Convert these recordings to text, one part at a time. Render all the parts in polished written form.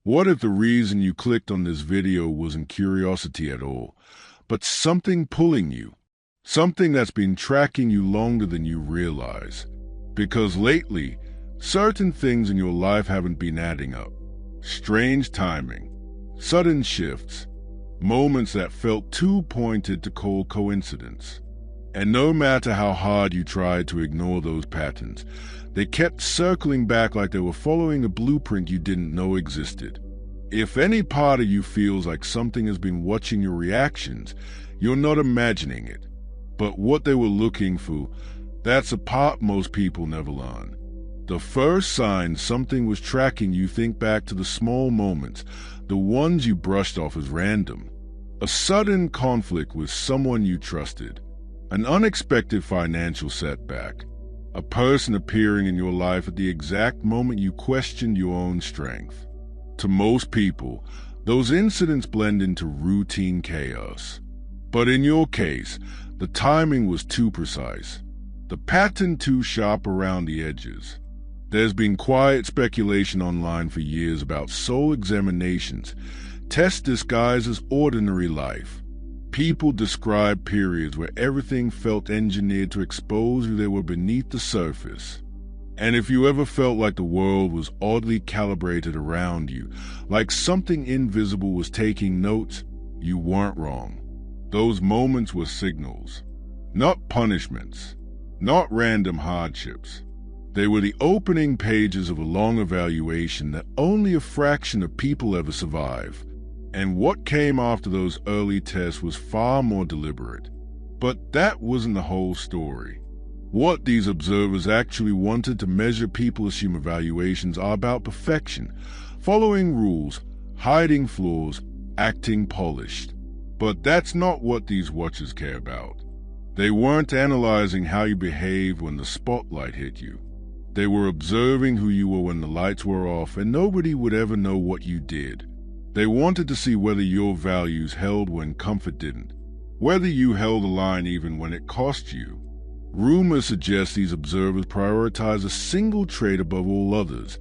What if the reason you clicked on this video wasn't curiosity at all, but something pulling you? Something that's been tracking you longer than you realize. Because lately, certain things in your life haven't been adding up. Strange timing, sudden shifts, moments that felt too pointed to call coincidence. And no matter how hard you tried to ignore those patterns, they kept circling back like they were following a blueprint you didn't know existed. If any part of you feels like something has been watching your reactions, you're not imagining it. But what they were looking for, that's a part most people never learn. The first sign something was tracking you, think back to the small moments, the ones you brushed off as random. A sudden conflict with someone you trusted, an unexpected financial setback, a person appearing in your life at the exact moment you questioned your own strength. To most people, those incidents blend into routine chaos. But in your case, the timing was too precise, the pattern too sharp around the edges. There's been quiet speculation online for years about soul examinations, tests disguised as ordinary life. People describe periods where everything felt engineered to expose who they were beneath the surface. And if you ever felt like the world was oddly calibrated around you, like something invisible was taking notes, you weren't wrong. Those moments were signals, not punishments, not random hardships. They were the opening pages of a long evaluation that only a fraction of people ever survive. And what came after those early tests was far more deliberate. But that wasn't the whole story. What these observers actually wanted to measure people assume evaluations are about perfection, following rules, hiding flaws, acting polished. But that's not what these watchers care about. They weren't analyzing how you behaved when the spotlight hit you. They were observing who you were when the lights were off and nobody would ever know what you did. They wanted to see whether your values held when comfort didn't, whether you held the line even when it cost you. Rumors suggest these observers prioritize a single trait above all others: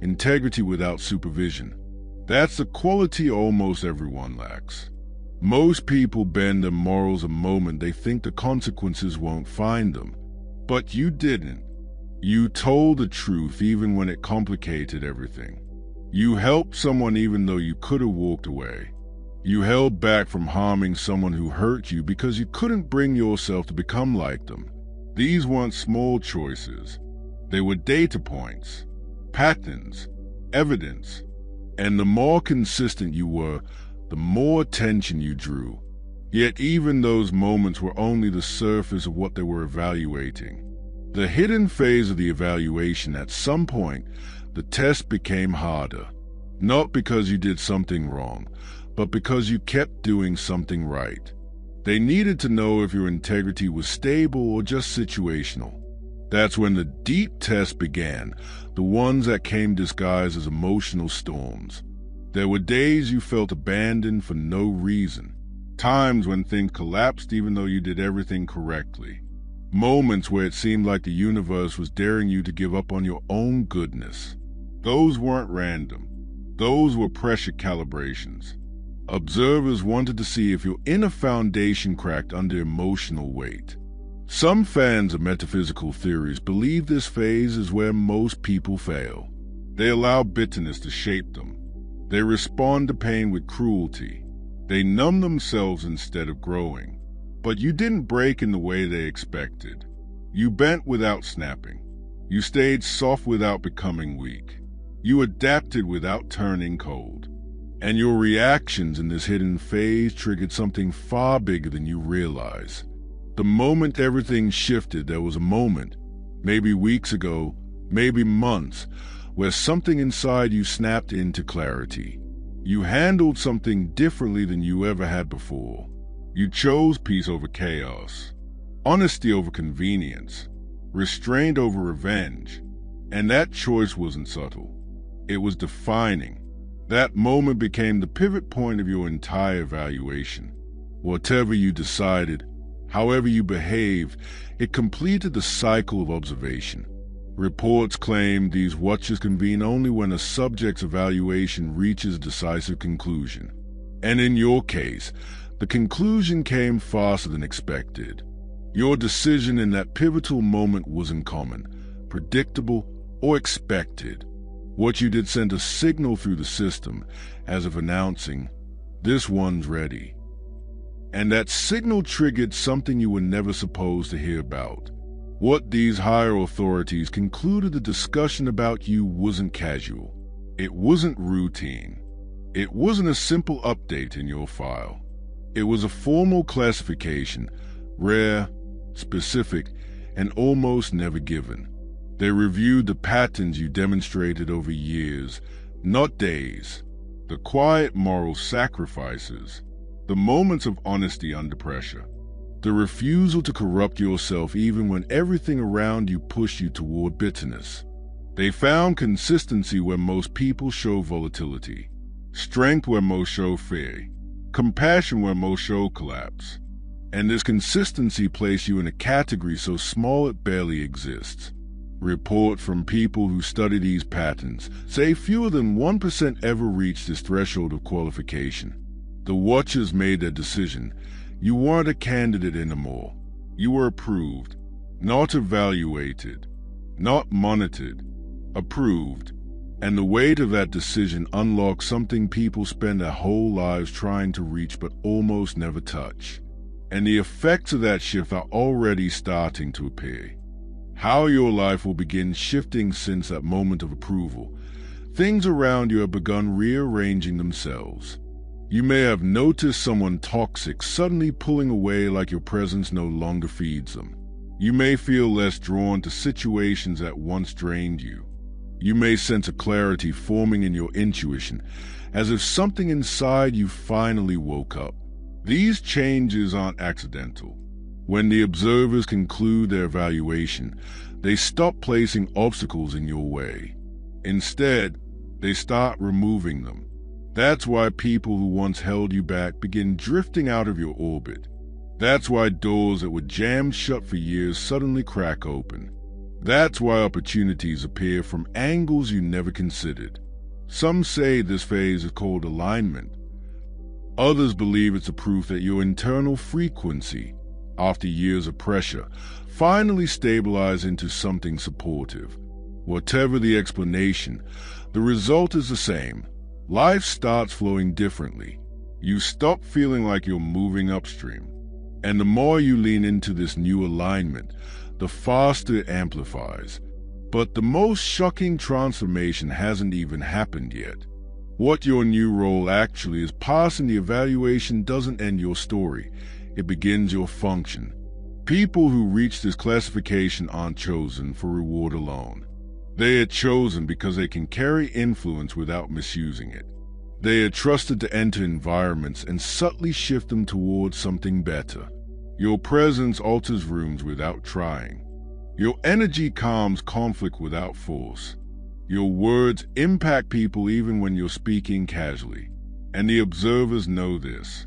integrity without supervision. That's the quality almost everyone lacks. Most people bend their morals the moment they think the consequences won't find them. But you didn't. You told the truth even when it complicated everything. You helped someone even though you could have walked away. You held back from harming someone who hurt you because you couldn't bring yourself to become like them. These weren't small choices. They were data points, patterns, evidence. And the more consistent you were, the more attention you drew. Yet even those moments were only the surface of what they were evaluating. The hidden phase of the evaluation, at some point, the test became harder. Not because you did something wrong, but because you kept doing something right. They needed to know if your integrity was stable or just situational. That's when the deep tests began, the ones that came disguised as emotional storms. There were days you felt abandoned for no reason. Times when things collapsed even though you did everything correctly. Moments where it seemed like the universe was daring you to give up on your own goodness. Those weren't random. Those were pressure calibrations. Observers wanted to see if your inner foundation cracked under emotional weight. Some fans of metaphysical theories believe this phase is where most people fail. They allow bitterness to shape them. They respond to pain with cruelty. They numb themselves instead of growing. But you didn't break in the way they expected. You bent without snapping. You stayed soft without becoming weak. You adapted without turning cold. And your reactions in this hidden phase triggered something far bigger than you realize. The moment everything shifted, there was a moment, maybe weeks ago, maybe months, where something inside you snapped into clarity. You handled something differently than you ever had before. You chose peace over chaos, honesty over convenience, restraint over revenge. And that choice wasn't subtle. It was defining. That moment became the pivot point of your entire evaluation. Whatever you decided, however you behaved, it completed the cycle of observation. Reports claim these watches convene only when a subject's evaluation reaches a decisive conclusion. And in your case, the conclusion came faster than expected. Your decision in that pivotal moment wasn't common, predictable, or expected. What you did sent a signal through the system, as if announcing, "This one's ready." And that signal triggered something you were never supposed to hear about. What these higher authorities concluded the discussion about you wasn't casual. It wasn't routine. It wasn't a simple update in your file. It was a formal classification, rare, specific, and almost never given. They reviewed the patterns you demonstrated over years, not days. The quiet moral sacrifices, the moments of honesty under pressure, the refusal to corrupt yourself even when everything around you pushed you toward bitterness. They found consistency where most people show volatility, strength where most show fear, compassion where most show collapse. And this consistency placed you in a category so small it barely exists. Reports from people who study these patterns say fewer than 1% ever reach this threshold of qualification. The watchers made their decision. You weren't a candidate anymore. You were approved, not evaluated, not monitored, approved. And the weight of that decision unlocked something people spend their whole lives trying to reach but almost never touch. And the effects of that shift are already starting to appear. How your life will begin shifting since that moment of approval. Things around you have begun rearranging themselves. You may have noticed someone toxic suddenly pulling away like your presence no longer feeds them. You may feel less drawn to situations that once drained you. You may sense a clarity forming in your intuition, as if something inside you finally woke up. These changes aren't accidental. When the observers conclude their evaluation, they stop placing obstacles in your way. Instead, they start removing them. That's why people who once held you back begin drifting out of your orbit. That's why doors that were jammed shut for years suddenly crack open. That's why opportunities appear from angles you never considered. Some say this phase is called alignment. Others believe it's a proof that your internal frequency, after years of pressure, finally stabilized into something supportive. Whatever the explanation, the result is the same. Life starts flowing differently. You stop feeling like you're moving upstream. And the more you lean into this new alignment, the faster it amplifies. But the most shocking transformation hasn't even happened yet. What your new role actually is passing the evaluation doesn't end your story. It begins your function. People who reach this classification aren't chosen for reward alone. They are chosen because they can carry influence without misusing it. They are trusted to enter environments and subtly shift them towards something better. Your presence alters rooms without trying. Your energy calms conflict without force. Your words impact people even when you're speaking casually. And the observers know this.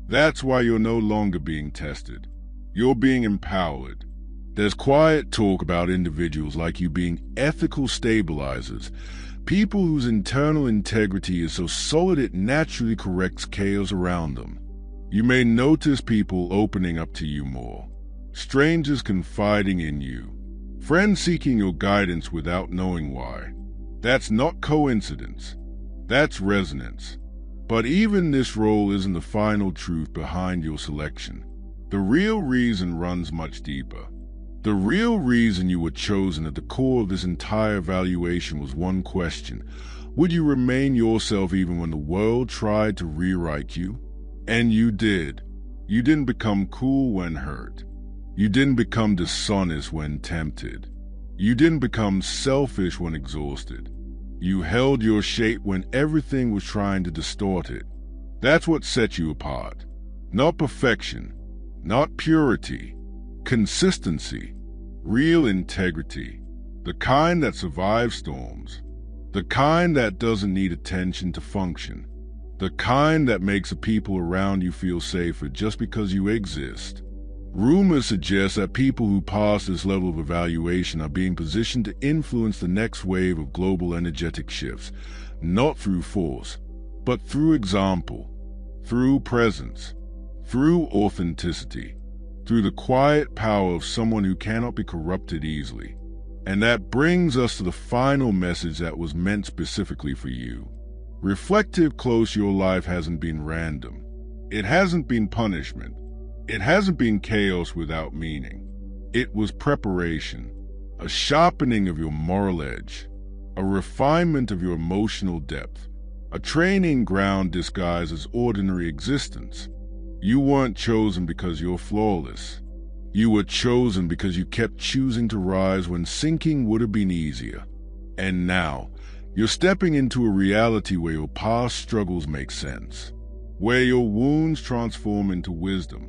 That's why you're no longer being tested. You're being empowered. There's quiet talk about individuals like you being ethical stabilizers, people whose internal integrity is so solid it naturally corrects chaos around them. You may notice people opening up to you more, strangers confiding in you, friends seeking your guidance without knowing why. That's not coincidence. That's resonance. But even this role isn't the final truth behind your selection. The real reason runs much deeper. The real reason you were chosen at the core of this entire evaluation was one question. Would you remain yourself even when the world tried to rewrite you? And you did. You didn't become cool when hurt. You didn't become dishonest when tempted. You didn't become selfish when exhausted. You held your shape when everything was trying to distort it. That's what set you apart. Not perfection, not purity, consistency, real integrity, the kind that survives storms, the kind that doesn't need attention to function, the kind that makes the people around you feel safer just because you exist. Rumors suggest that people who pass this level of evaluation are being positioned to influence the next wave of global energetic shifts, not through force, but through example, through presence, through authenticity, through the quiet power of someone who cannot be corrupted easily. And that brings us to the final message that was meant specifically for you. Reflective close, your life hasn't been random. It hasn't been punishment. It hasn't been chaos without meaning. It was preparation, a sharpening of your moral edge, a refinement of your emotional depth, a training ground disguised as ordinary existence. You weren't chosen because you're flawless. You were chosen because you kept choosing to rise when sinking would have been easier. And now, you're stepping into a reality where your past struggles make sense, where your wounds transform into wisdom,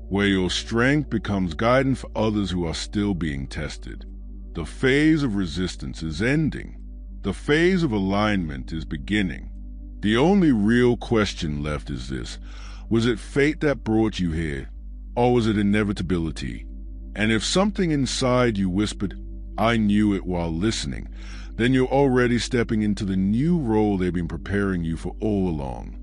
where your strength becomes guidance for others who are still being tested. The phase of resistance is ending. The phase of alignment is beginning. The only real question left is this: was it fate that brought you here, or was it inevitability? And if something inside you whispered, "I knew it," while listening, then you're already stepping into the new role they've been preparing you for all along.